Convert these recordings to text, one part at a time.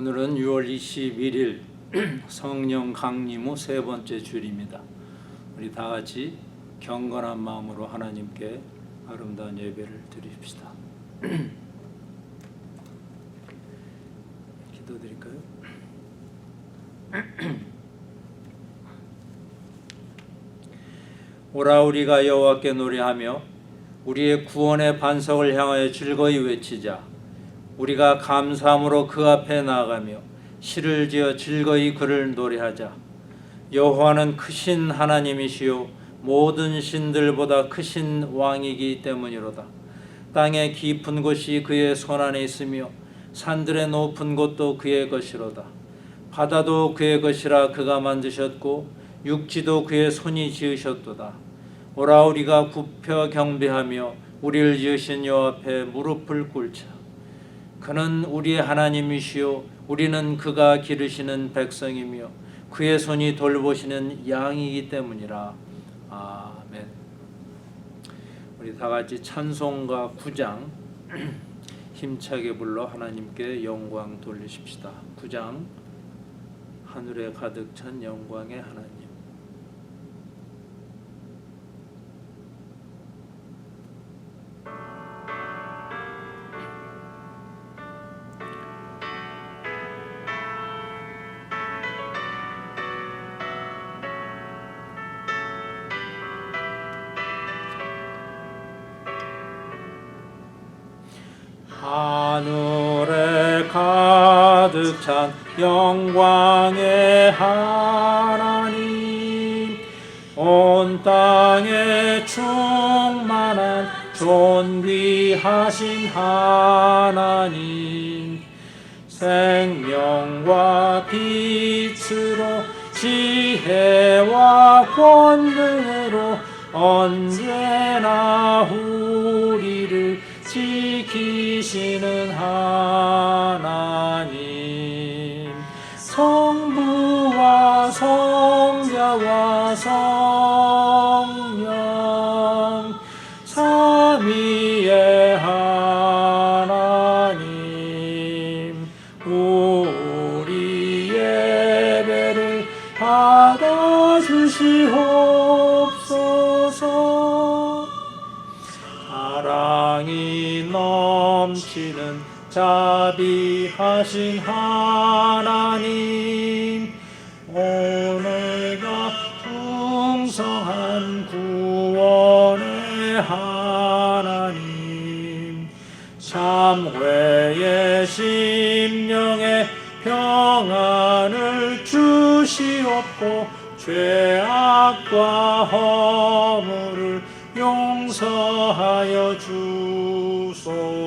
오늘은 6월 21일 성령 강림 후 세 번째 주일입니다. 우리 다 같이 경건한 마음으로 하나님께 아름다운 예배를 드립시다. 기도드릴까요? 오라 우리가 여호와께 노래하며 우리의 구원의 반석을 향하여 즐거이 외치자. 우리가 감사함으로 그 앞에 나아가며 시를 지어 즐거이 그를 노래하자. 여호와는 크신 하나님이시요 모든 신들보다 크신 왕이기 때문이로다. 땅의 깊은 곳이 그의 손안에 있으며 산들의 높은 곳도 그의 것이로다. 바다도 그의 것이라 그가 만드셨고 육지도 그의 손이 지으셨도다. 오라 우리가 굽혀 경배하며 우리를 지으신 여호와 앞에 무릎을 꿇자. 그는 우리의 하나님이시요 우리는 그가 기르시는 백성이며 그의 손이 돌보시는 양이기 때문이라. 아멘. 우리 다 같이 찬송가 9장 힘차게 불러 하나님께 영광 돌리십시다. 9장 하늘에 가득 찬 영광의 하나님. 하늘에 가득 찬 영광의 하나님, 온 땅에 충만한 존귀하신 하나님, 생명과 빛으로 지혜와 권능으로 언제나 우리를 지키시는 하나님, 성부와 성자와 성령 삼위의 하나님, 우리 예배를 받아주시옵소서. 사랑이 넘치는 자비하신 하나님, 오늘과 풍성한 구원의 하나님, 참회의 심령에 평안을 주시옵고 죄악과 허물을 용서하여 주소서.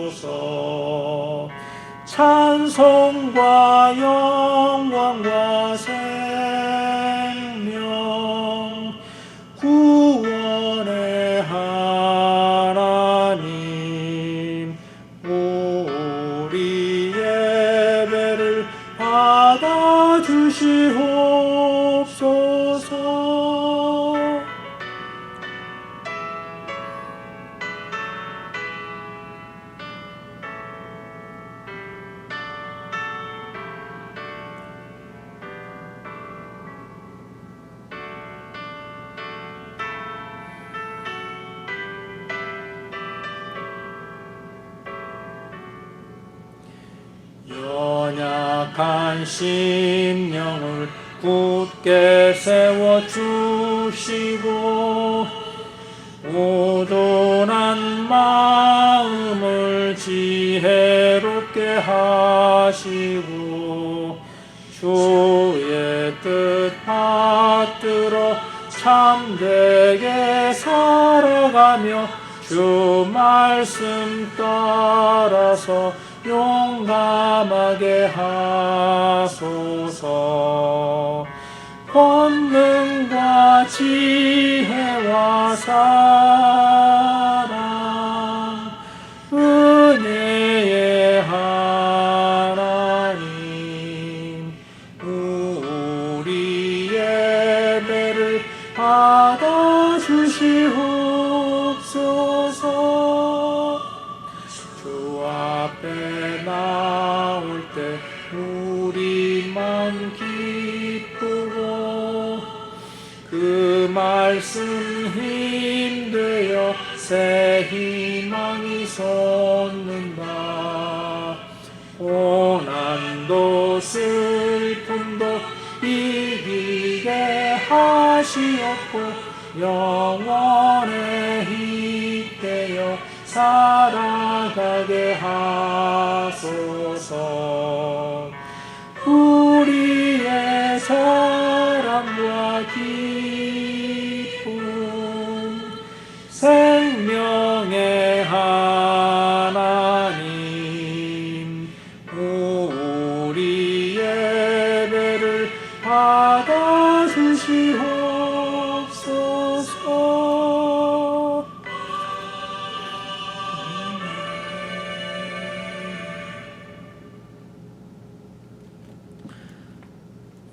찬송과 영광과 생명 구원의 하나님, 우리 예배를 받아주시옵소서. 연약한 심령을 굳게 세워주시고 우둔한 마음을 지혜롭게 하시고 주의 뜻 받들어 참되게 살아가며 주 말씀 따라서 용감하게 하소서. 권능과 지혜와 사랑 은혜의 하나님, 우리 예배를 받아주시옵소서. 주 앞에 나올 때 우리 만 기쁘고 그 말씀 힘되어 새 희망이 솟는다. 고난도 슬픔도 이기게 하시었고 영원에 힘되어 살아가게 하소서. 우리의 사랑과 기쁨 생명의 하나님, 우리 예배를 받아주시옵소서.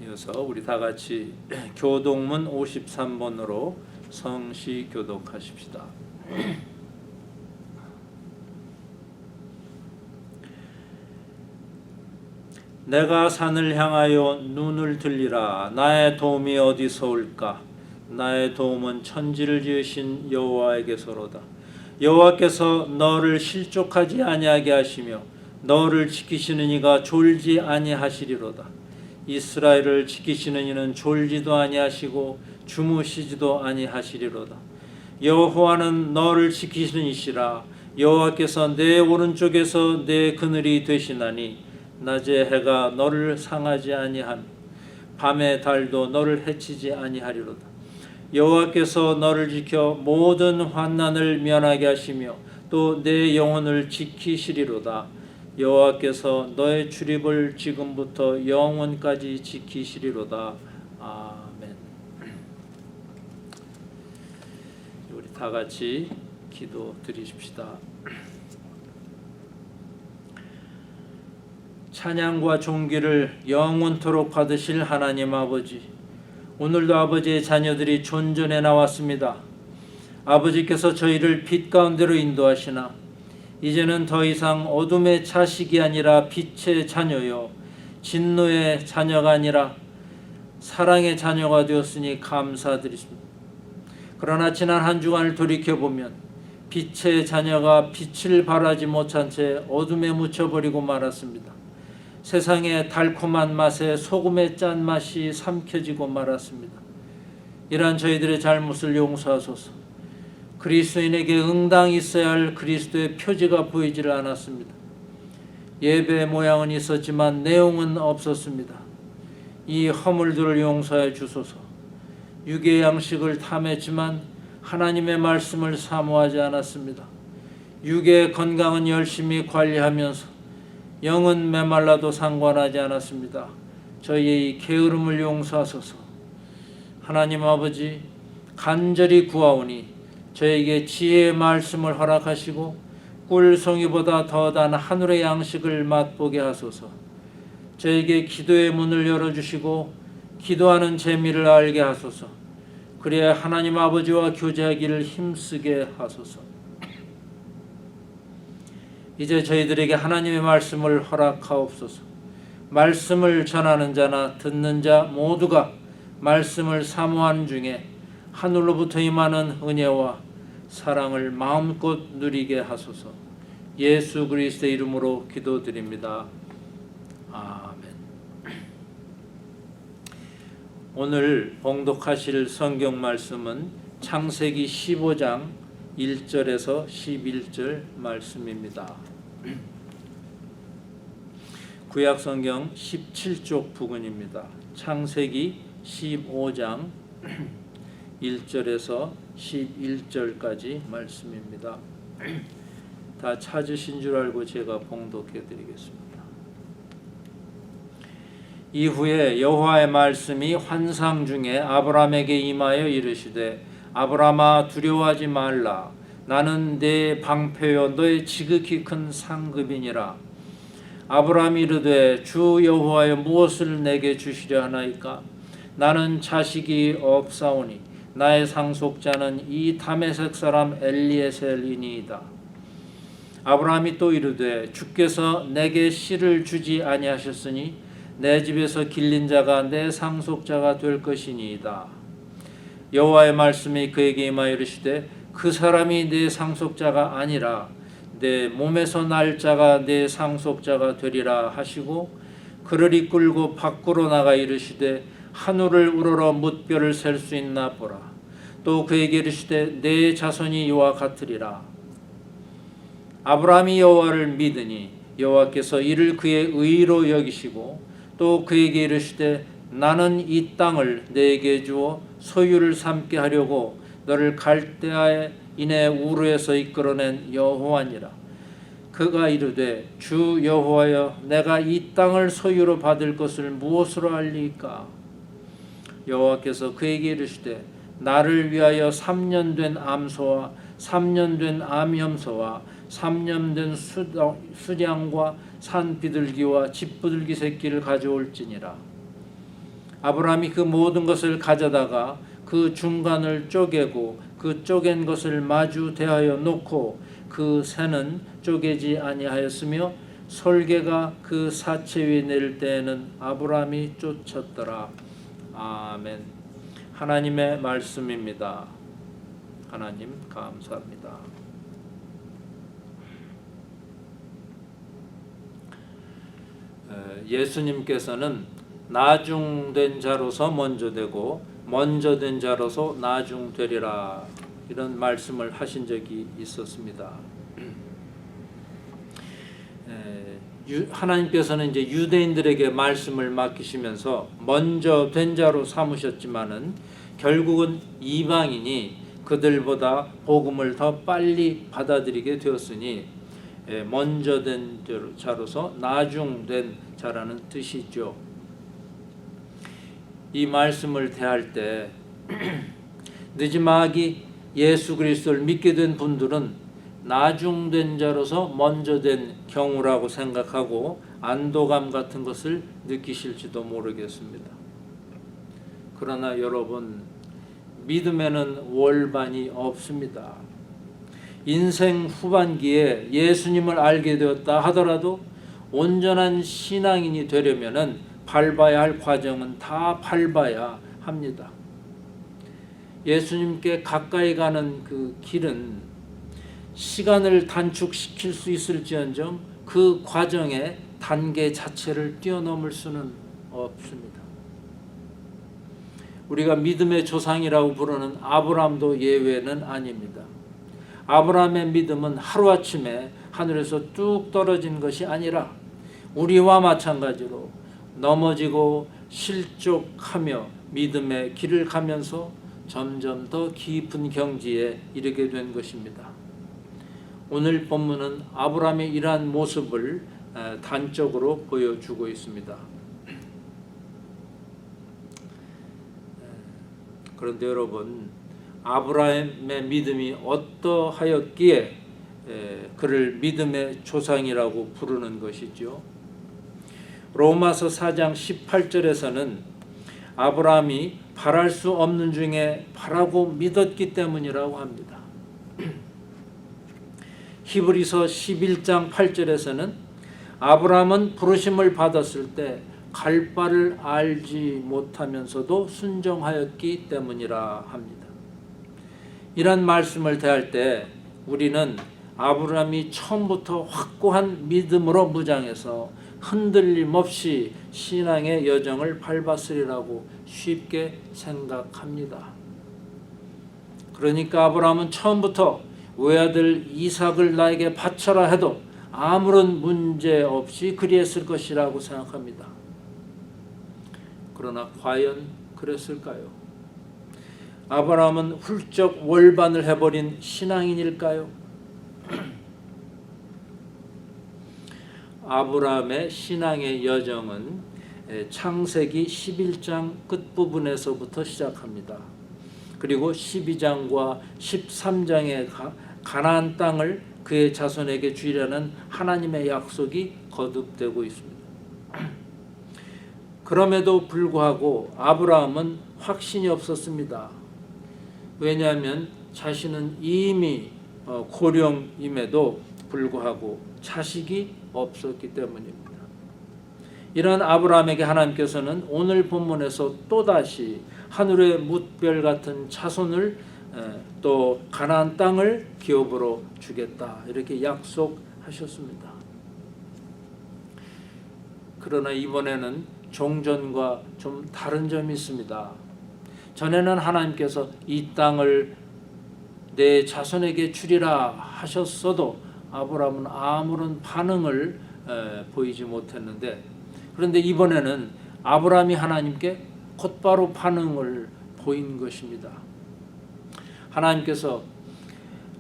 이어서 우리 다 같이 교독문 53번으로 성시 교독하십시다. 내가 산을 향하여 눈을 들리라. 나의 도움이 어디서 올까? 나의 도움은 천지를 지으신 여호와에게서로다. 여호와께서 너를 실족하지 아니하게 하시며 너를 지키시는 이가 졸지 아니하시리로다. 이스라엘을 지키시는 이는 졸지도 아니하시고 주무시지도 아니하시리로다. 여호와는 너를 지키시는 이시라. 여호와께서 내 오른쪽에서 내 그늘이 되시나니 낮에 해가 너를 상하지 아니하며 밤에 달도 너를 해치지 아니하리로다. 여호와께서 너를 지켜 모든 환난을 면하게 하시며 또 내 영혼을 지키시리로다. 여호와께서 너의 출입을 지금부터 영원까지 지키시리로다. 아멘. 우리 다 같이 기도 드리십시다. 찬양과 존귀를 영원토록 받으실 하나님 아버지, 오늘도 아버지의 자녀들이 존전에 나왔습니다. 아버지께서 저희를 빛 가운데로 인도하시나 이제는 더 이상 어둠의 자식이 아니라 빛의 자녀요 진노의 자녀가 아니라 사랑의 자녀가 되었으니 감사드립니다. 그러나 지난 한 주간을 돌이켜보면 빛의 자녀가 빛을 발하지 못한 채 어둠에 묻혀버리고 말았습니다. 세상의 달콤한 맛에 소금의 짠맛이 삼켜지고 말았습니다. 이러한 저희들의 잘못을 용서하소서. 그리스도인에게 응당히 있어야 할 그리스도의 표지가 보이지를 않았습니다. 예배의 모양은 있었지만 내용은 없었습니다. 이 허물들을 용서해 주소서. 육의 양식을 탐했지만 하나님의 말씀을 사모하지 않았습니다. 육의 건강은 열심히 관리하면서 영은 메말라도 상관하지 않았습니다. 저희의 이 게으름을 용서하소서. 하나님 아버지, 간절히 구하오니 저에게 지혜의 말씀을 허락하시고 꿀송이보다 더단 하늘의 양식을 맛보게 하소서. 저에게 기도의 문을 열어주시고 기도하는 재미를 알게 하소서. 그래야 하나님 아버지와 교제하기를 힘쓰게 하소서. 이제 저희들에게 하나님의 말씀을 허락하옵소서. 말씀을 전하는 자나 듣는 자 모두가 말씀을 사모하는 중에 하늘로부터 임하는 은혜와 사랑을 마음껏 누리게 하소서. 예수 그리스도의 이름으로 기도드립니다. 아멘. 오늘 봉독하실 성경 말씀은 창세기 15장 1절에서 11절 말씀입니다. 구약 성경 17쪽 부근입니다. 창세기 15장 1절에서 11절까지 말씀입니다. 다 찾으신 줄 알고 제가 봉독해 드리겠습니다. 이후에 여호와의 말씀이 환상 중에 아브라함에게 임하여 이르시되 아브라함아 두려워하지 말라. 나는 네 방패요 너의 지극히 큰 상급이니라. 아브라함이 이르되 주 여호와여 무엇을 내게 주시려 하나이까? 나는 자식이 없사오니 나의 상속자는 이 다메섹 사람 엘리에셀이니이다. 아브라함이 또 이르되 주께서 내게 씨를 주지 아니하셨으니 내 집에서 길린 자가 내 상속자가 될 것이니이다. 여호와의 말씀이 그에게 임하여 이르시되 그 사람이 내 상속자가 아니라 내 몸에서 날 자가 내 상속자가 되리라 하시고 그를 이끌고 밖으로 나가 이르시되 하늘을 우러러 뭇별을 셀 수 있나 보라. 또 그에게 이르시되 내 자손이 이와 같으리라. 아브라함이 여호와를 믿으니 여호와께서 이를 그의 의로 여기시고 또 그에게 이르시되 나는 이 땅을 내게 주어 소유를 삼게 하려고 너를 갈대아의 인의 우르에서 이끌어낸 여호와니라. 그가 이르되 주 여호와여 내가 이 땅을 소유로 받을 것을 무엇으로 알리까? 여호와께서 그에게 이르시되 나를 위하여 3년 된 암소와 3년 된 암염소와 3년 된 수량과 산 비둘기와 집 비둘기 새끼를 가져올지니라. 아브라함이 그 모든 것을 가져다가 그 중간을 쪼개고 그 쪼갠 것을 마주 대하여 놓고 그 새는 쪼개지 아니하였으며 솔개가 그 사체 위에 내릴 때에는 아브라함이 쫓았더라. 아멘. 하나님의 말씀입니다. 하나님 감사합니다. 예수님께서는 나중된 자로서 먼저 되고 먼저 된 자로서 나중되리라 이런 말씀을 하신 적이 있었습니다. 하나님께서는 이제 유대인들에게 말씀을 맡기시면서 먼저 된 자로 삼으셨지만은 결국은 이방인이 그들보다 복음을 더 빨리 받아들이게 되었으니 먼저 된 자로서 나중된 자라는 뜻이죠. 이 말씀을 대할 때 늦지막이 예수 그리스도를 믿게 된 분들은 나중된 자로서 먼저 된 경우라고 생각하고 안도감 같은 것을 느끼실지도 모르겠습니다. 그러나 여러분, 믿음에는 월반이 없습니다. 인생 후반기에 예수님을 알게 되었다 하더라도 온전한 신앙인이 되려면은 밟아야 할 과정은 다 밟아야 합니다. 예수님께 가까이 가는 그 길은 시간을 단축시킬 수 있을지언정 그 과정의 단계 자체를 뛰어넘을 수는 없습니다. 우리가 믿음의 조상이라고 부르는 아브라함도 예외는 아닙니다. 아브라함의 믿음은 하루아침에 하늘에서 뚝 떨어진 것이 아니라 우리와 마찬가지로 넘어지고 실족하며 믿음의 길을 가면서 점점 더 깊은 경지에 이르게 된 것입니다. 오늘 본문은 아브라함의 이러한 모습을 단적으로 보여주고 있습니다. 그런데 여러분, 아브라함의 믿음이 어떠하였기에 그를 믿음의 조상이라고 부르는 것이죠. 로마서 4장 18절에서는 아브라함이 바랄 수 없는 중에 바라고 믿었기 때문이라고 합니다. 히브리서 11장 8절에서는 아브라함은 부르심을 받았을 때 갈 바를 알지 못하면서도 순종하였기 때문이라 합니다. 이런 말씀을 대할 때 우리는 아브라함이 처음부터 확고한 믿음으로 무장해서 흔들림 없이 신앙의 여정을 밟았으리라고 쉽게 생각합니다. 그러니까 아브라함은 처음부터 외아들 이삭을 나에게 바쳐라 해도 아무런 문제 없이 그리했을 것이라고 생각합니다. 그러나 과연 그랬을까요? 아브라함은 훌쩍 월반을 해버린 신앙인일까요? 아브라함의 신앙의 여정은 창세기 11장 끝부분에서부터 시작합니다. 그리고 12장과 13장의 가나안 땅을 그의 자손에게 주리라는 하나님의 약속이 거듭되고 있습니다. 그럼에도 불구하고 아브라함은 확신이 없었습니다. 왜냐하면 자신은 이미 고령임에도 불구하고 자식이 없었기 때문입니다. 이런 아브라함에게 하나님께서는 오늘 본문에서 또다시 하늘의 뭇별 같은 자손을 또 가나안 땅을 기업으로 주겠다 이렇게 약속하셨습니다. 그러나 이번에는 종전과 좀 다른 점이 있습니다. 전에는 하나님께서 이 땅을 내 자손에게 주리라 하셨어도 아브라함은 아무런 반응을 보이지 못했는데, 그런데 이번에는 아브라함이 하나님께 곧바로 반응을 보인 것입니다. 하나님께서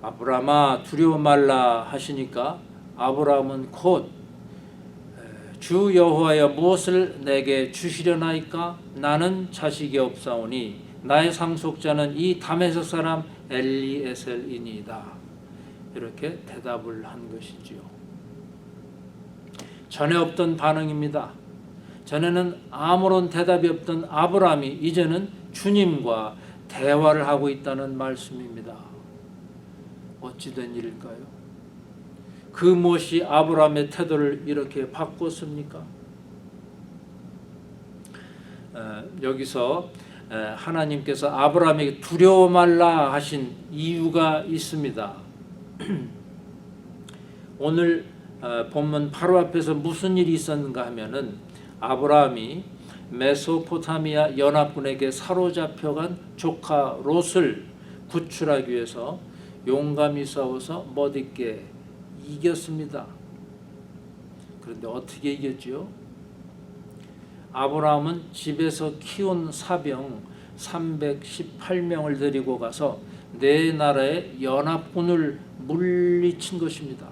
아브라함아 두려워 말라 하시니까 아브라함은 곧 주 여호와여 무엇을 내게 주시려나이까? 나는 자식이 없사오니 나의 상속자는 이 다메섹 사람 엘리에셀이니이다. 이렇게 대답을 한 것이지요. 전에 없던 반응입니다. 전에는 아무런 대답이 없던 아브라함이 이제는 주님과 대화를 하고 있다는 말씀입니다. 어찌된 일일까요? 그 무엇이 아브라함의 태도를 이렇게 바꿨습니까? 여기서 하나님께서 아브라함에게 두려워 말라 하신 이유가 있습니다. 오늘 본문 바로 앞에서 무슨 일이 있었는가 하면은 아브라함이 메소포타미아 연합군에게 사로잡혀간 조카 롯을 구출하기 위해서 용감히 싸워서 멋있게 이겼습니다. 그런데 어떻게 이겼지요? 아브라함은 집에서 키운 사병 318명을 데리고 가서 네 나라의 연합군을 물리친 것입니다.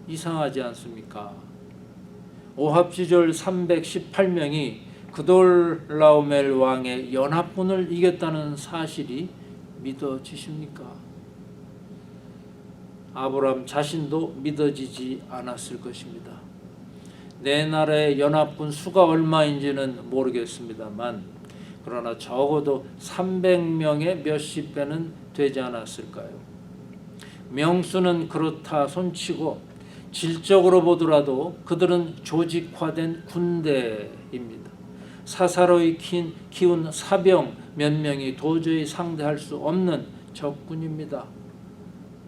이상하지 않습니까? 오합지졸 318명이 그돌라오멜 왕의 연합군을 이겼다는 사실이 믿어지십니까? 아브라함 자신도 믿어지지 않았을 것입니다. 네 나라의 연합군 수가 얼마인지는 모르겠습니다만 그러나 적어도 300명의 몇십 배는 되지 않았을까요? 명수는 그렇다 손치고 질적으로 보더라도 그들은 조직화된 군대입니다. 사사로이 키운 사병 몇 명이 도저히 상대할 수 없는 적군입니다.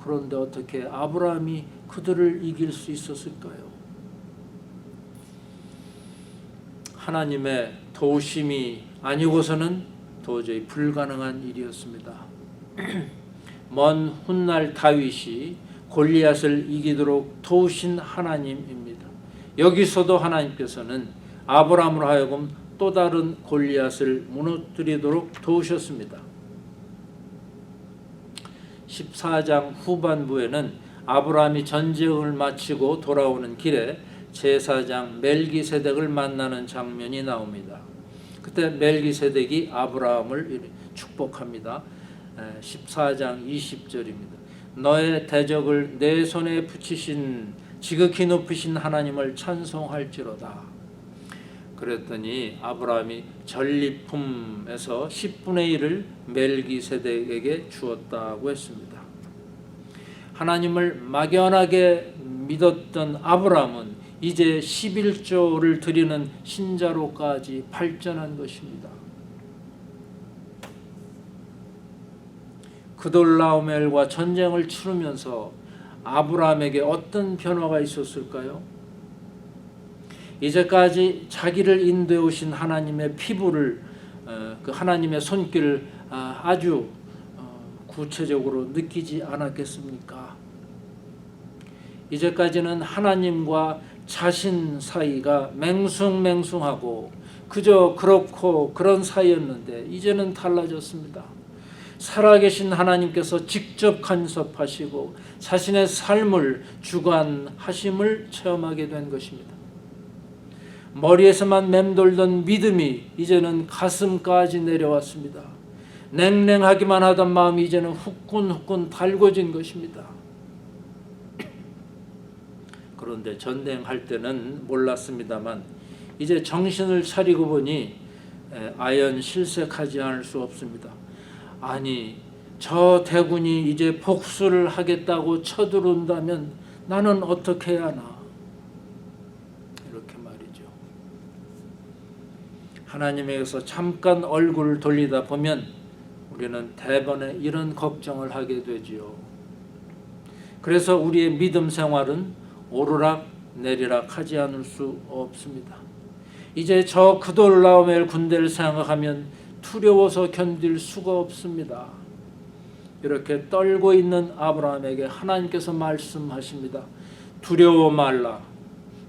그런데 어떻게 아브라함이 그들을 이길 수 있었을까요? 하나님의 도우심이 아니고서는 도저히 불가능한 일이었습니다. 먼 훗날 다윗이 골리앗을 이기도록 도우신 하나님입니다. 여기서도 하나님께서는 아브라함으로 하여금 또 다른 골리앗을 무너뜨리도록 도우셨습니다. 14장 후반부에는 아브라함이 전쟁을 마치고 돌아오는 길에 제사장 멜기세덱을 만나는 장면이 나옵니다. 그때 멜기세덱이 아브라함을 축복합니다. 14장 20절입니다. 너의 대적을 내 손에 붙이신 지극히 높으신 하나님을 찬송할지로다. 그랬더니 아브라함이 전리품에서 10분의 1을 멜기세덱에게 주었다고 했습니다. 하나님을 막연하게 믿었던 아브라함은 이제 11조를 드리는 신자로까지 발전한 것입니다. 그돌라오멜과 전쟁을 치르면서 아브라함에게 어떤 변화가 있었을까요? 이제까지 자기를 인도해 오신 하나님의 피부를 그 하나님의 손길을 아주 구체적으로 느끼지 않았겠습니까? 이제까지는 하나님과 자신 사이가 맹숭맹숭하고 그저 그렇고 그런 사이였는데 이제는 달라졌습니다. 살아계신 하나님께서 직접 간섭하시고 자신의 삶을 주관하심을 체험하게 된 것입니다. 머리에서만 맴돌던 믿음이 이제는 가슴까지 내려왔습니다. 냉랭하기만 하던 마음이 이제는 후끈후끈 달궈진 것입니다. 그런데 전쟁할 때는 몰랐습니다만 이제 정신을 차리고 보니 아연 실색하지 않을 수 없습니다. 아니, 저 대군이 이제 복수를 하겠다고 쳐들어온다면 나는 어떻게 해야 하나? 이렇게 말이죠. 하나님에게서 잠깐 얼굴을 돌리다 보면 우리는 대번에 이런 걱정을 하게 되지요. 그래서 우리의 믿음 생활은 오르락 내리락 하지 않을 수 없습니다. 이제 저 그돌라오멜 군대를 생각하면 두려워서 견딜 수가 없습니다. 이렇게 떨고 있는 아브라함에게 하나님께서 말씀하십니다. 두려워 말라.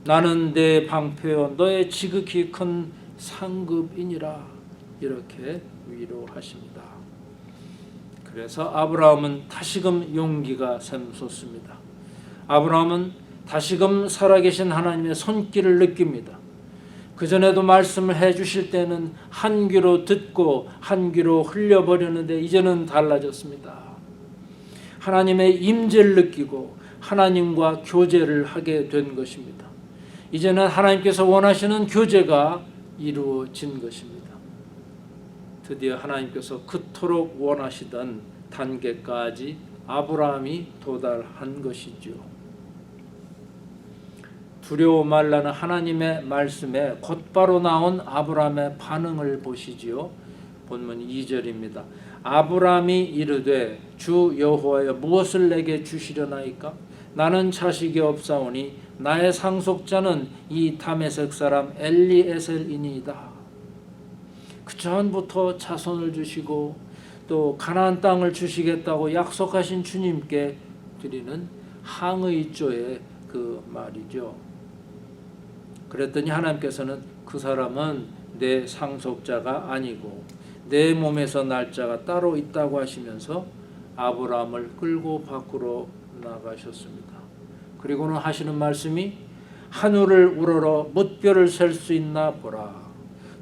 나는 내 방패요 너의 지극히 큰 상급이니라. 이렇게 위로하십니다. 그래서 아브라함은 다시금 용기가 샘솟습니다. 아브라함은 다시금 살아계신 하나님의 손길을 느낍니다. 그전에도 말씀을 해주실 때는 한 귀로 듣고 한 귀로 흘려버렸는데 이제는 달라졌습니다. 하나님의 임재를 느끼고 하나님과 교제를 하게 된 것입니다. 이제는 하나님께서 원하시는 교제가 이루어진 것입니다. 드디어 하나님께서 그토록 원하시던 단계까지 아브라함이 도달한 것이죠. 두려워 말라는 하나님의 말씀에 곧바로 나온 아브라함의 반응을 보시지요. 본문 2절입니다. 아브라함이 이르되 주 여호와여 무엇을 내게 주시려나이까? 나는 자식이 없사오니 나의 상속자는 이 다메섹 사람 엘리에셀이니이다. 그 전부터 자손을 주시고 또 가나안 땅을 주시겠다고 약속하신 주님께 드리는 항의조의 그 말이죠. 그랬더니 하나님께서는 그 사람은 내 상속자가 아니고 내 몸에서 날짜가 따로 있다고 하시면서 아브라함을 끌고 밖으로 나가셨습니다. 그리고는 하시는 말씀이 하늘을 우러러 뭇별을 셀 수 있나 보라.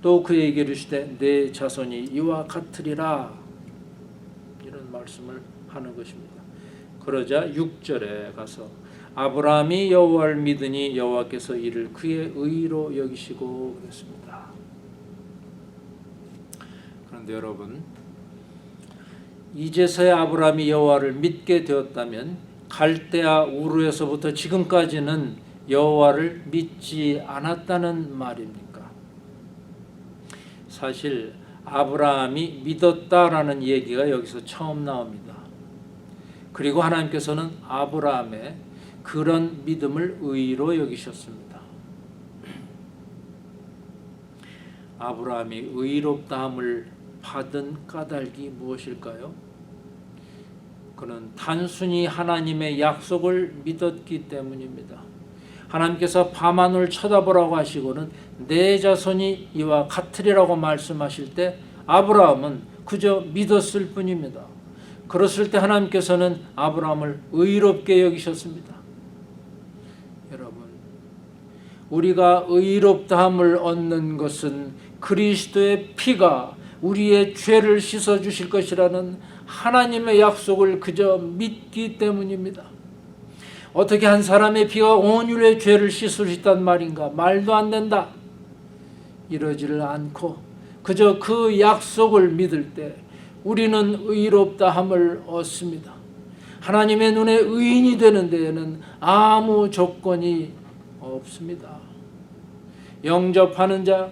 또 그에게 이르시되 내 자손이 이와 같으리라. 이런 말씀을 하는 것입니다. 그러자 6절에 가서 아브라함이 여호와를 믿으니 여호와께서 이를 그의 의로 여기시고 그랬습니다. 그런데 여러분, 이제서야 아브라함이 여호와를 믿게 되었다면 갈대아 우르에서부터 지금까지는 여호와를 믿지 않았다는 말입니까? 사실 아브라함이 믿었다라는 얘기가 여기서 처음 나옵니다. 그리고 하나님께서는 아브라함의 그런 믿음을 의로 여기셨습니다. 아브라함이 의롭다함을 받은 까닭이 무엇일까요? 그는 단순히 하나님의 약속을 믿었기 때문입니다. 하나님께서 밤하늘 쳐다보라고 하시고는 내 자손이 이와 같으리라고 말씀하실 때 아브라함은 그저 믿었을 뿐입니다. 그랬을 때 하나님께서는 아브라함을 의롭게 여기셨습니다. 여러분, 우리가 의롭다함을 얻는 것은 그리스도의 피가 우리의 죄를 씻어주실 것이라는 하나님의 약속을 그저 믿기 때문입니다. 어떻게 한 사람의 피가 온 인류의 죄를 씻을 수 있단 말인가? 말도 안 된다. 이러지를 않고 그저 그 약속을 믿을 때 우리는 의롭다함을 얻습니다. 하나님의 눈에 의인이 되는 데에는 아무 조건이 없습니다. 영접하는 자,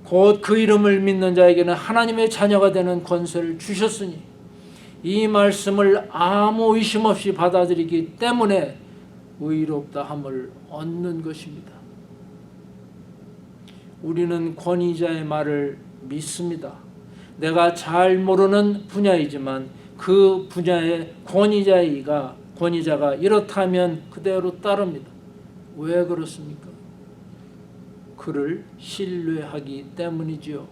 곧 그 이름을 믿는 자에게는 하나님의 자녀가 되는 권세를 주셨으니 이 말씀을 아무 의심 없이 받아들이기 때문에 의롭다함을 얻는 것입니다. 우리는 권위자의 말을 믿습니다. 내가 잘 모르는 분야이지만 그 분야의 권위자가 이렇다면 그대로 따릅니다. 왜 그렇습니까? 그를 신뢰하기 때문이지요.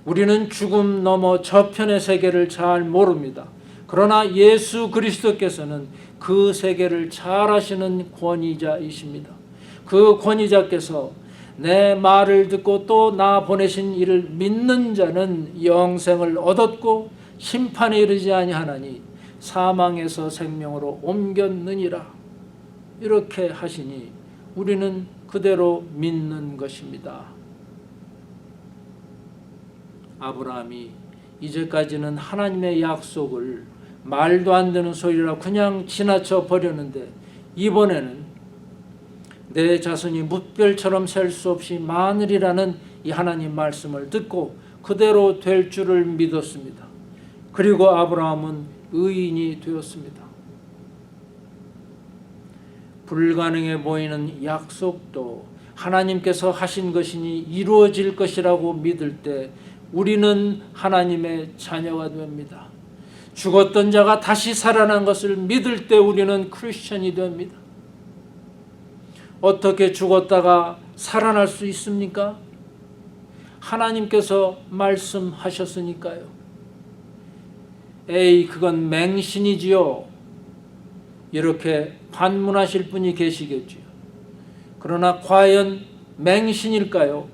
우리는 죽음 넘어 저편의 세계를 잘 모릅니다. 그러나 예수 그리스도께서는 그 세계를 잘 아시는 권위자이십니다. 그 권위자께서 내 말을 듣고 또 나 보내신 이를 믿는 자는 영생을 얻었고 심판에 이르지 아니하나니 사망에서 생명으로 옮겼느니라. 이렇게 하시니 우리는 그대로 믿는 것입니다. 아브라함이 이제까지는 하나님의 약속을 말도 안 되는 소리라 그냥 지나쳐 버렸는데 이번에는 내 자손이 뭇별처럼 셀 수 없이 많으리라는 이 하나님 말씀을 듣고 그대로 될 줄을 믿었습니다. 그리고 아브라함은 의인이 되었습니다. 불가능해 보이는 약속도 하나님께서 하신 것이니 이루어질 것이라고 믿을 때 우리는 하나님의 자녀가 됩니다. 죽었던 자가 다시 살아난 것을 믿을 때 우리는 크리스천이 됩니다. 어떻게 죽었다가 살아날 수 있습니까? 하나님께서 말씀하셨으니까요. 에이, 그건 맹신이지요. 이렇게 반문하실 분이 계시겠지요. 그러나 과연 맹신일까요?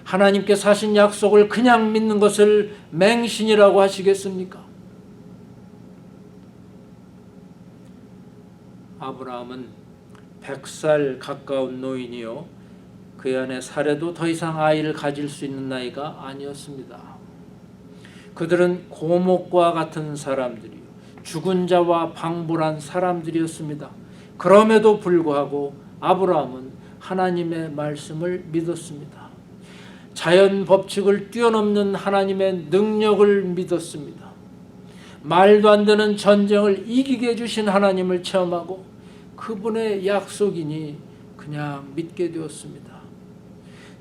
하나님께서 하신 약속을 그냥 믿는 것을 맹신이라고 하시겠습니까? 아브라함은 100살 가까운 노인이요, 그의 아내 사레도 더 이상 아이를 가질 수 있는 나이가 아니었습니다. 그들은 고목과 같은 사람들이요, 죽은 자와 방불한 사람들이었습니다. 그럼에도 불구하고 아브라함은 하나님의 말씀을 믿었습니다. 자연 법칙을 뛰어넘는 하나님의 능력을 믿었습니다. 말도 안 되는 전쟁을 이기게 해주신 하나님을 체험하고 그분의 약속이니 그냥 믿게 되었습니다.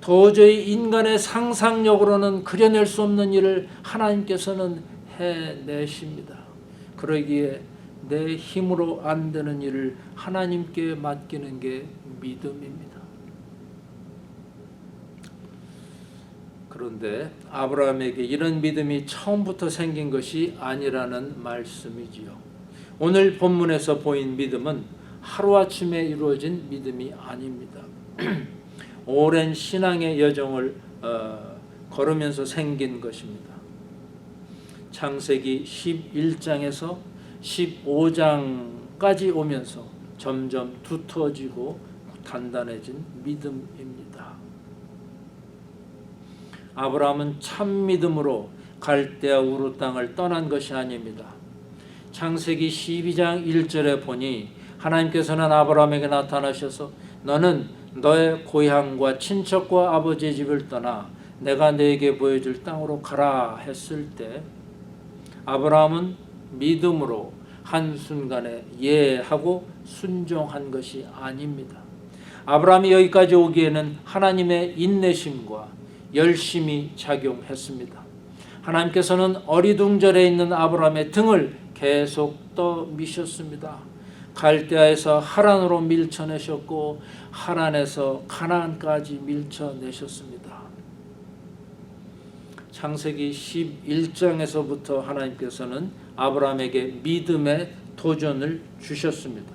도저히 인간의 상상력으로는 그려낼 수 없는 일을 하나님께서는 해내십니다. 그러기에 내 힘으로 안 되는 일을 하나님께 맡기는 게 믿음입니다. 그런데 아브라함에게 이런 믿음이 처음부터 생긴 것이 아니라는 말씀이지요. 오늘 본문에서 보인 믿음은 하루아침에 이루어진 믿음이 아닙니다. 오랜 신앙의 여정을 걸으면서 생긴 것입니다. 창세기 11장에서 15장까지 오면서 점점 두터워지고 단단해진 믿음입니다. 아브라함은 참 믿음으로 갈대아 우르 땅을 떠난 것이 아닙니다. 창세기 12장 1절에 보니 하나님께서는 아브라함에게 나타나셔서 너는 너의 고향과 친척과 아버지의 집을 떠나 내가 너에게 보여줄 땅으로 가라 했을 때 아브라함은 믿음으로 한순간에 예하고 순종한 것이 아닙니다. 아브라함이 여기까지 오기에는 하나님의 인내심과 열심이 작용했습니다. 하나님께서는 어리둥절해 있는 아브라함의 등을 계속 떠미셨습니다. 갈대아에서 하란으로 밀쳐내셨고 하란에서 가나안까지 밀쳐내셨습니다. 창세기 11장에서부터 하나님께서는 아브라함에게 믿음의 도전을 주셨습니다.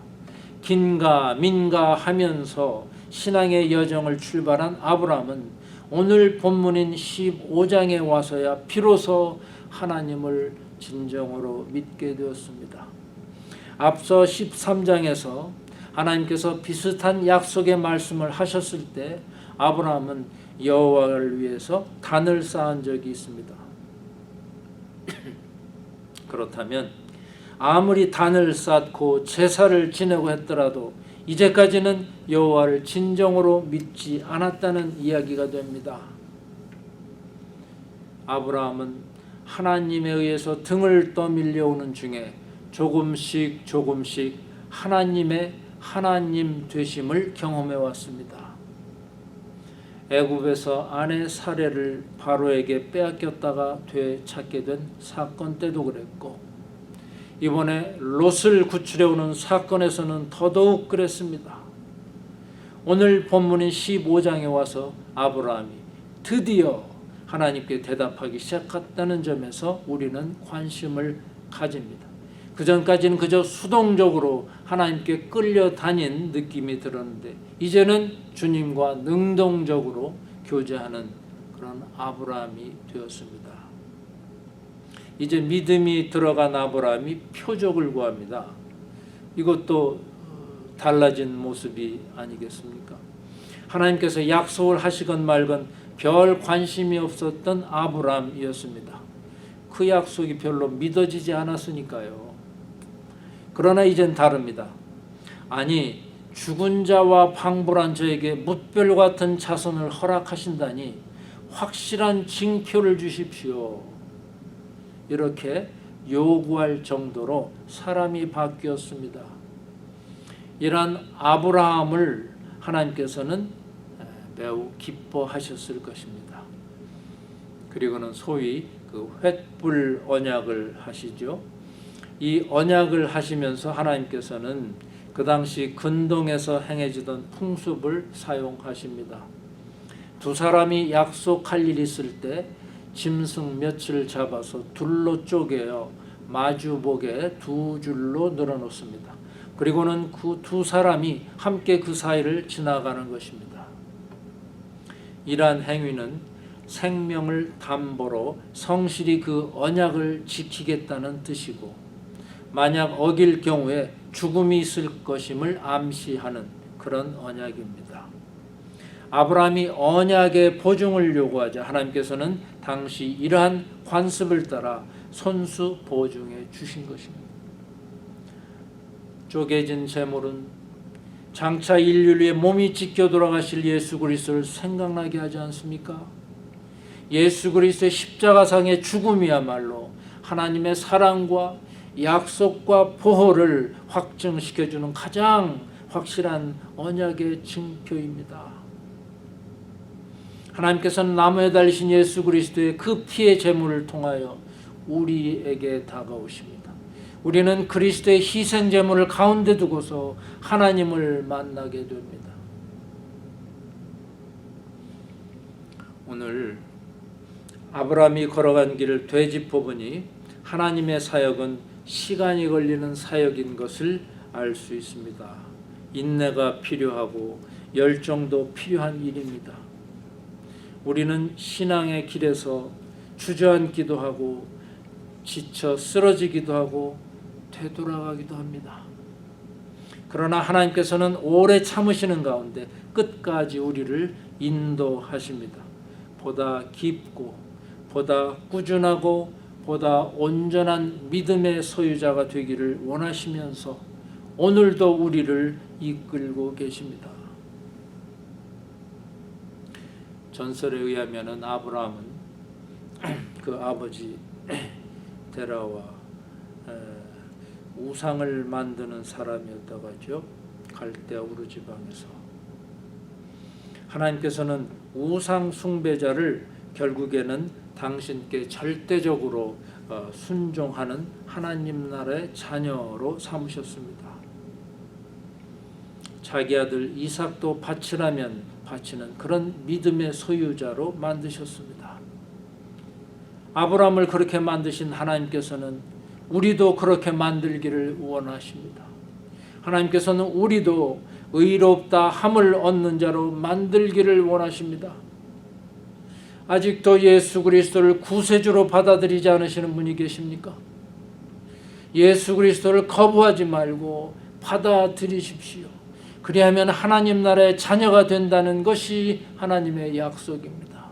긴가 민가 하면서 신앙의 여정을 출발한 아브라함은 오늘 본문인 15장에 와서야 비로소 하나님을 진정으로 믿게 되었습니다. 앞서 13장에서 하나님께서 비슷한 약속의 말씀을 하셨을 때 아브라함은 여호와를 위해서 단을 쌓은 적이 있습니다. 그렇다면 아무리 단을 쌓고 제사를 지내고 했더라도 이제까지는 여호와를 진정으로 믿지 않았다는 이야기가 됩니다. 아브라함은 하나님에 의해서 등을 떠밀려오는 중에 조금씩 하나님의 하나님 되심을 경험해 왔습니다. 애굽에서 아내 사레를 바로에게 빼앗겼다가 되찾게 된 사건 때도 그랬고 이번에 롯을 구출해 오는 사건에서는 더더욱 그랬습니다. 오늘 본문인 15장에 와서 아브라함이 드디어 하나님께 대답하기 시작했다는 점에서 우리는 관심을 가집니다. 그전까지는 그저 수동적으로 하나님께 끌려다닌 느낌이 들었는데 이제는 주님과 능동적으로 교제하는 그런 아브라함이 되었습니다. 이제 믿음이 들어간 아브라함이 표적을 구합니다. 이것도 달라진 모습이 아니겠습니까? 하나님께서 약속을 하시건 말건 별 관심이 없었던 아브라함이었습니다. 그 약속이 별로 믿어지지 않았으니까요. 그러나 이젠 다릅니다. 아니, 죽은 자와 방불한 저에게 뭇별 같은 자손을 허락하신다니 확실한 징표를 주십시오. 이렇게 요구할 정도로 사람이 바뀌었습니다. 이러한 아브라함을 하나님께서는 매우 기뻐하셨을 것입니다. 그리고는 소위 그 횃불 언약을 하시죠. 이 언약을 하시면서 하나님께서는 그 당시 근동에서 행해지던 풍습을 사용하십니다. 두 사람이 약속할 일이 있을 때 짐승 몇을 잡아서 둘로 쪼개어 마주복에 두 줄로 늘어놓습니다. 그리고는 그 두 사람이 함께 그 사이를 지나가는 것입니다. 이러한 행위는 생명을 담보로 성실히 그 언약을 지키겠다는 뜻이고, 만약 어길 경우에 죽음이 있을 것임을 암시하는 그런 언약입니다. 아브라함이 언약의 보증을 요구하자 하나님께서는 당시 이러한 관습을 따라 손수 보증해 주신 것입니다. 쪼개진 제물은 장차 인류를 위해 몸이 찢겨 돌아가실 예수 그리스도를 생각나게 하지 않습니까? 예수 그리스도의 십자가상의 죽음이야말로 하나님의 사랑과 약속과 보호를 확증시켜주는 가장 확실한 언약의 징표입니다. 하나님께서는 나무에 달리신 예수 그리스도의 그 피의 제물을 통하여 우리에게 다가오십니다. 우리는 그리스도의 희생 제물을 가운데 두고서 하나님을 만나게 됩니다. 오늘 아브라함이 걸어간 길을 되짚어보니 하나님의 사역은 시간이 걸리는 사역인 것을 알 수 있습니다. 인내가 필요하고 열정도 필요한 일입니다. 우리는 신앙의 길에서 주저앉기도 하고 지쳐 쓰러지기도 하고 되돌아가기도 합니다. 그러나 하나님께서는 오래 참으시는 가운데 끝까지 우리를 인도하십니다. 보다 깊고 보다 꾸준하고 보다 온전한 믿음의 소유자가 되기를 원하시면서 오늘도 우리를 이끌고 계십니다. 전설에 의하면 아브라함은 그 아버지 데라와 우상을 만드는 사람이었다고 하죠. 갈대아 우르 지방에서. 하나님께서는 우상 숭배자를 결국에는 당신께 절대적으로 순종하는 하나님 나라의 자녀로 삼으셨습니다. 자기 아들 이삭도 바치라면 바치는 그런 믿음의 소유자로 만드셨습니다. 아브라함을 그렇게 만드신 하나님께서는 우리도 그렇게 만들기를 원하십니다. 하나님께서는 우리도 의롭다 함을 얻는 자로 만들기를 원하십니다. 아직도 예수 그리스도를 구세주로 받아들이지 않으시는 분이 계십니까? 예수 그리스도를 거부하지 말고 받아들이십시오. 그리하면 하나님 나라의 자녀가 된다는 것이 하나님의 약속입니다.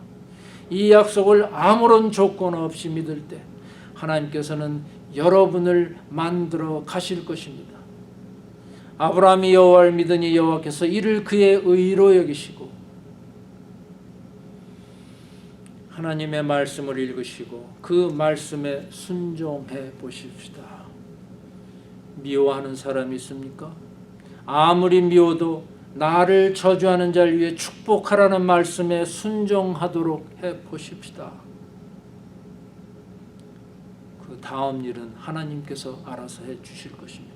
이 약속을 아무런 조건 없이 믿을 때 하나님께서는 여러분을 만들어 가실 것입니다. 아브라함이 여호와를 믿으니 여호와께서 이를 그의 의로 여기시고, 하나님의 말씀을 읽으시고 그 말씀에 순종해 보십시다. 미워하는 사람이 있습니까? 아무리 미워도 나를 저주하는 자를 위해 축복하라는 말씀에 순종하도록 해 보십시다. 그 다음 일은 하나님께서 알아서 해 주실 것입니다.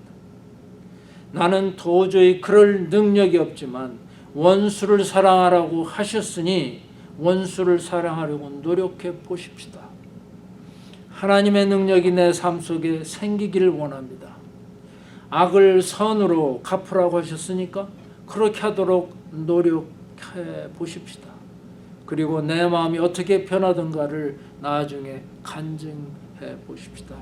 나는 도저히 그럴 능력이 없지만 원수를 사랑하라고 하셨으니 원수를 사랑하려고 노력해 보십시다. 하나님의 능력이 내 삶 속에 생기기를 원합니다. 악을 선으로 갚으라고 하셨으니까 그렇게 하도록 노력해 보십시다. 그리고 내 마음이 어떻게 변하던가를 나중에 간증해 보십시다.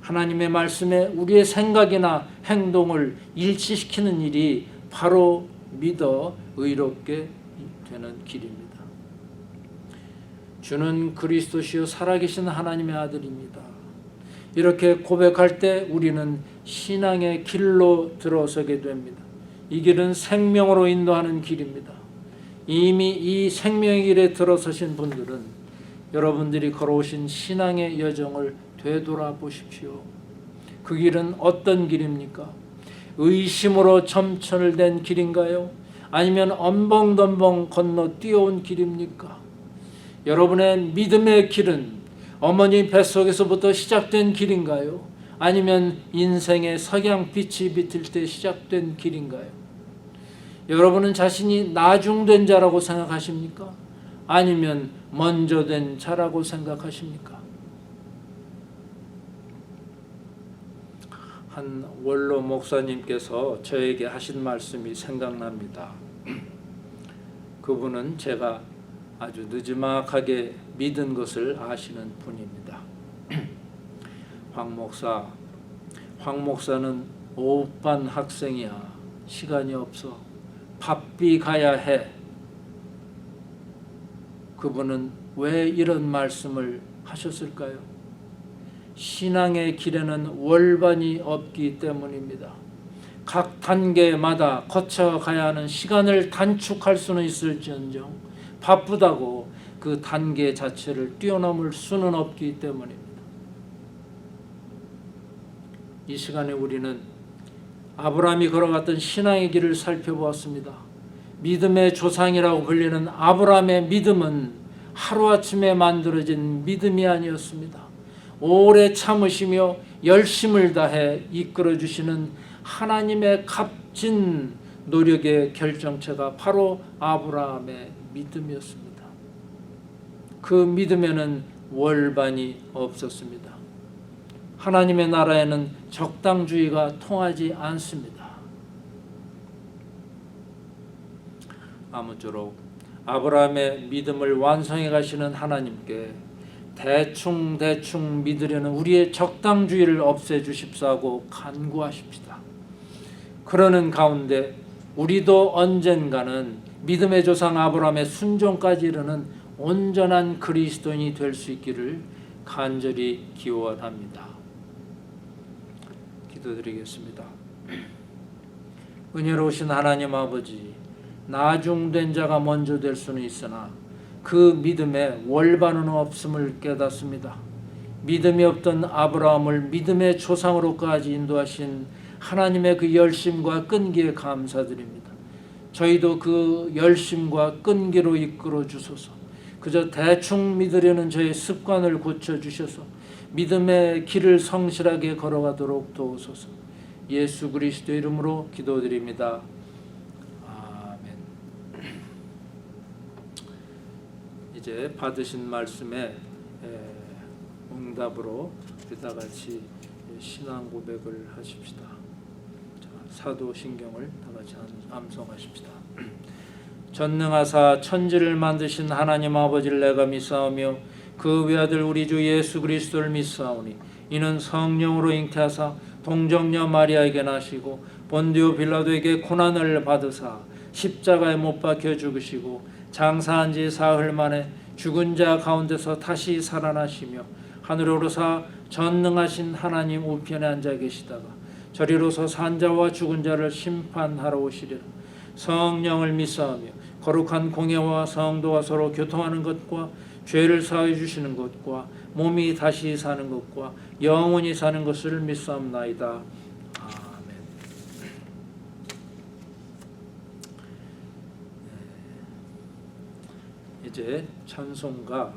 하나님의 말씀에 우리의 생각이나 행동을 일치시키는 일이 바로 믿어 의롭게 되는 길입니다. 주는 그리스도시요 살아계신 하나님의 아들입니다. 이렇게 고백할 때 우리는 신앙의 길로 들어서게 됩니다. 이 길은 생명으로 인도하는 길입니다. 이미 이 생명의 길에 들어서신 분들은 여러분들이 걸어오신 신앙의 여정을 되돌아보십시오. 그 길은 어떤 길입니까? 의심으로 점철된 길인가요? 아니면 엄벙덤벙 건너 뛰어온 길입니까? 여러분의 믿음의 길은 어머니 뱃속에서부터 시작된 길인가요? 아니면 인생의 석양빛이 비칠 때 시작된 길인가요? 여러분은 자신이 나중된 자라고 생각하십니까? 아니면 먼저 된 자라고 생각하십니까? 한 원로 목사님께서 저에게 하신 말씀이 생각납니다. 그분은 제가 아주 느지막하게 믿은 것을 아시는 분입니다. 황 목사는 오후반 학생이야. 시간이 없어. 바삐 가야 해. 그분은 왜 이런 말씀을 하셨을까요? 신앙의 길에는 월반이 없기 때문입니다. 각 단계마다 거쳐가야 하는 시간을 단축할 수는 있을지언정 바쁘다고 그 단계 자체를 뛰어넘을 수는 없기 때문입니다. 이 시간에 우리는 아브라함이 걸어갔던 신앙의 길을 살펴보았습니다. 믿음의 조상이라고 불리는 아브라함의 믿음은 하루아침에 만들어진 믿음이 아니었습니다. 오래 참으시며 열심을 다해 이끌어주시는 하나님의 값진 노력의 결정체가 바로 아브라함의 믿음이었습니다. 그 믿음에는 월반이 없었습니다. 하나님의 나라에는 적당주의가 통하지 않습니다. 아무쪼록 아브라함의 믿음을 완성해 가시는 하나님께 대충 믿으려는 우리의 적당주의를 없애주십사 하고 간구하십시다. 그러는 가운데 우리도 언젠가는 믿음의 조상 아브라함의 순종까지 이르는 온전한 그리스도인이 될 수 있기를 간절히 기원합니다. 기도드리겠습니다. 은혜로우신 하나님 아버지, 나중된 자가 먼저 될 수는 있으나 그 믿음에 월반은 없음을 깨닫습니다. 믿음이 없던 아브라함을 믿음의 조상으로까지 인도하신 하나님의 그 열심과 끈기에 감사드립니다. 저희도 그 열심과 끈기로 이끌어 주소서. 그저 대충 믿으려는 저의 습관을 고쳐주셔서 믿음의 길을 성실하게 걸어가도록 도우소서. 예수 그리스도 이름으로 기도드립니다. 아멘. 이제 받으신 말씀에 응답으로 다 같이 신앙 고백을 하십시다. 사도신경을 다 같이 암송하십시다. 전능하사 천지를 만드신 하나님 아버지를 내가 믿사오며 그 외아들 우리 주 예수 그리스도를 믿사오니 이는 성령으로 잉태하사 동정녀 마리아에게 나시고 본디오 빌라도에게 고난을 받으사 십자가에 못 박혀 죽으시고 장사한 지 사흘 만에 죽은 자 가운데서 다시 살아나시며 하늘에 오르사 전능하신 하나님 우편에 앉아 계시다가 저리로서 산자와 죽은 자를 심판하러 오시리라. 성령을 믿사오며 거룩한 공예와 성도와 서로 교통하는 것과 죄를 사해 주시는 것과 몸이 다시 사는 것과 영원히 사는 것을 믿사옵나이다. 아멘. 이제 찬송가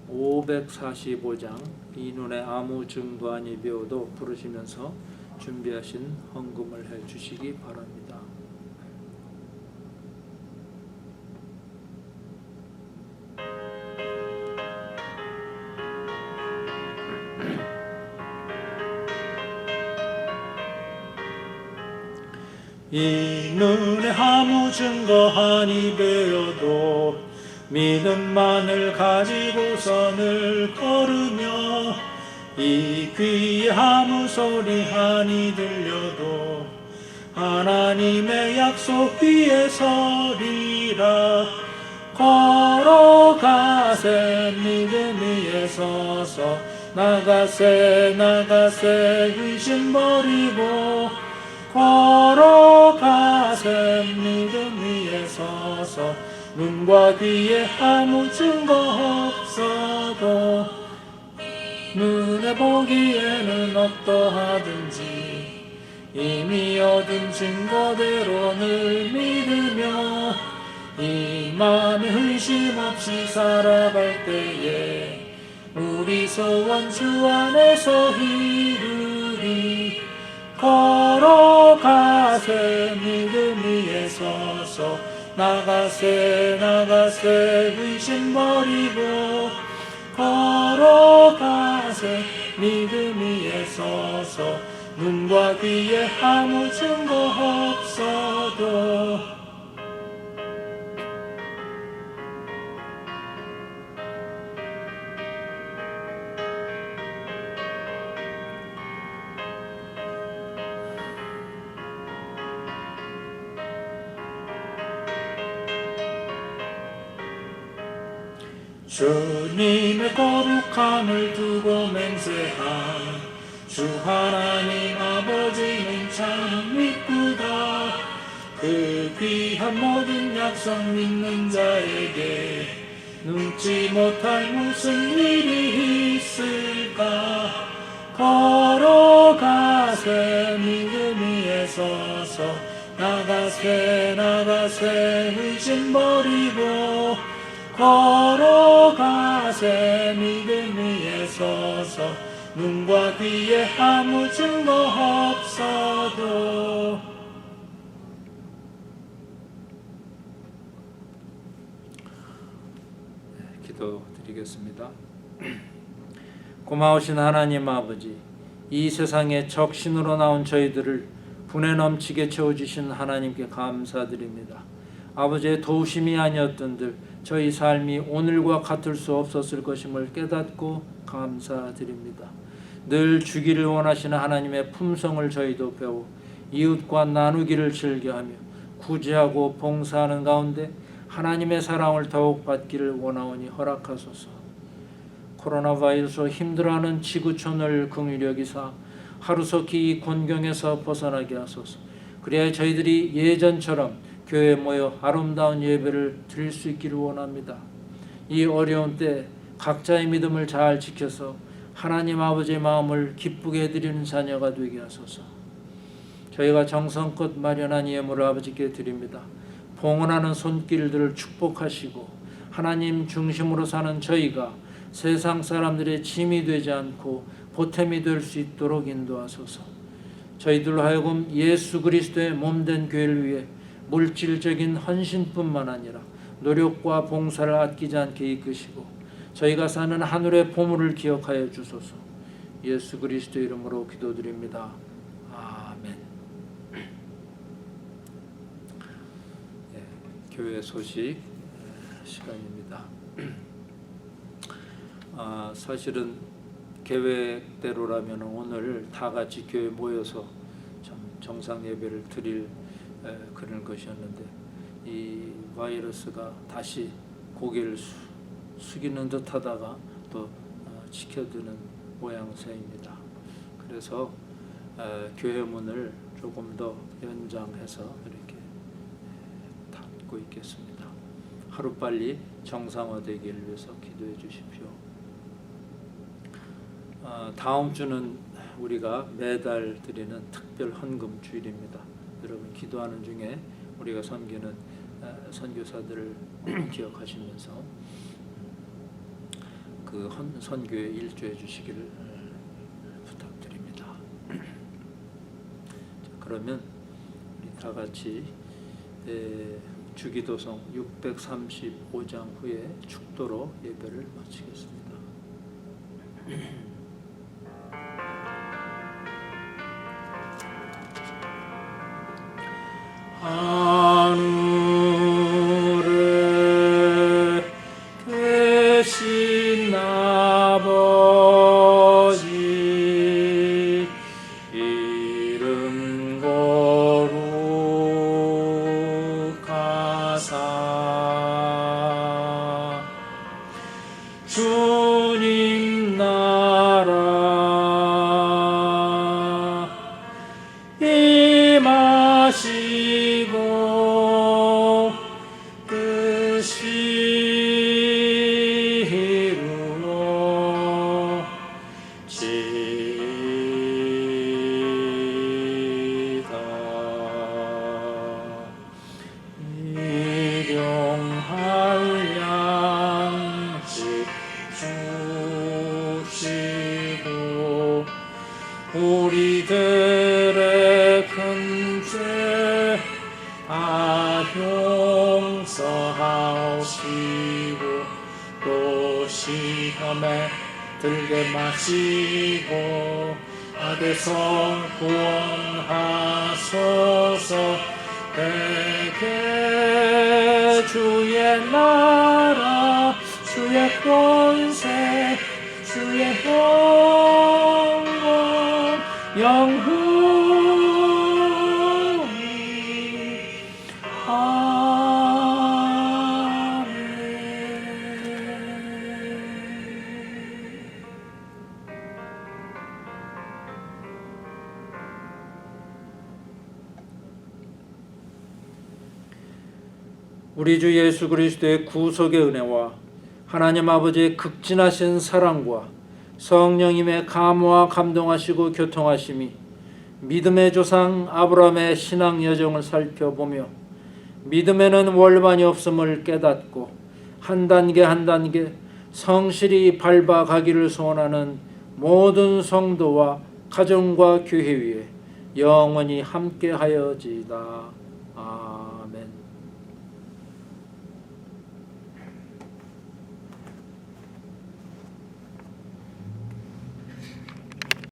545장 이 눈에 아무 증도 아니 배워도 부르시면서 준비하신 헌금을 해 주시기 바랍니다. 이 눈에 아무 증거 아니 배워도 믿음만을 가지고서 늘 걸으며 이 귀에 아무 소리 아니 들려도 하나님의 약속 위에 서리라. 걸어가세 믿음 위에 서서 나가세 의심 버리고 걸어가세 믿음 위에 서서 눈과 귀에 아무 증거 없어도 눈에 보기에는 어떠하든지 이미 얻은 증거대로 늘 믿으며 이 맘에 의심 없이 살아갈 때에 우리 소원 주 안에서 이루리. 걸어가세 믿음 위에 서서 나가세 의심 버리고 걸어가세 믿음 위에 서서 눈과 귀에 아무 증거 없어도 주님의 거룩함을 두고 맹세한 주 하나님 아버지는 참 이쁘다. 그 귀한 모든 약속 믿는 자에게 num지 못할 무슨 일이 있을까. 걸어가세 믿음 위에 서서 나가세 의심 버리고 걸어가세 믿음 위에 서서 눈과 귀에 아무 증거 없어도. 기도드리겠습니다. 고마우신 하나님 아버지, 이 세상에 적신으로 나온 저희들을 분에 넘치게 채워주신 하나님께 감사드립니다. 아버지의 도우심이 아니었던들 저희 삶이 오늘과 같을 수 없었을 것임을 깨닫고 감사드립니다. 늘 주기를 원하시는 하나님의 품성을 저희도 배워 이웃과 나누기를 즐겨하며 구제하고 봉사하는 가운데 하나님의 사랑을 더욱 받기를 원하오니 허락하소서. 코로나 바이러스로 힘들어하는 지구촌을 긍휼히 여기사 하루속히 이 곤경에서 벗어나게 하소서. 그래야 저희들이 예전처럼 교회에 모여 아름다운 예배를 드릴 수 있기를 원합니다. 이 어려운 때 각자의 믿음을 잘 지켜서 하나님 아버지의 마음을 기쁘게 해드리는 자녀가 되게 하소서. 저희가 정성껏 마련한 예물을 아버지께 드립니다. 봉헌하는 손길들을 축복하시고 하나님 중심으로 사는 저희가 세상 사람들의 짐이 되지 않고 보탬이 될 수 있도록 인도하소서. 저희들로 하여금 예수 그리스도의 몸된 교회를 위해 물질적인 헌신뿐만 아니라 노력과 봉사를 아끼지 않게 이끄시고 저희가 사는 하늘의 보물을 기억하여 주소서. 예수 그리스도 이름으로 기도드립니다. 아멘. 교회 소식 시간입니다. 사실은 계획대로라면 오늘 다 같이 교회 모여서 정상 예배를 드릴 그런 것이었는데 이 바이러스가 다시 고개를 숙이는 듯하다가 또 지켜드는 모양새입니다. 그래서 교회 문을 조금 더 연장해서 이렇게 닫고 있겠습니다. 하루빨리 정상화되기를 위해서 기도해 주십시오. 다음 주는 우리가 매달 드리는 특별 헌금 주일입니다. 여러분 기도하는 중에 우리가 섬기는 선교사들을 기억하시면서 그 선교에 일조해 주시기를 부탁드립니다. 자, 그러면 우리 다 같이 주기도성 635장 후에 축도로 예배를 마치겠습니다. 하늘에 계신 아버지 이름 거룩하사 주 우리들의 큰 죄 다 용서하시고 또 시험에 들게 마시고 악에서 구원하소서. 대개 주의 나라 주의 권세 주의 영원 영원히 우리 주 예수 그리스도의 구속의 은혜와 하나님 아버지의 극진하신 사랑과 성령님의 감화와 감동하시고 교통하심이 믿음의 조상 아브라함의 신앙 여정을 살펴보며 믿음에는 월반이 없음을 깨닫고 한 단계 한 단계 성실히 밟아가기를 소원하는 모든 성도와 가정과 교회 위에 영원히 함께하여지이다. 아멘.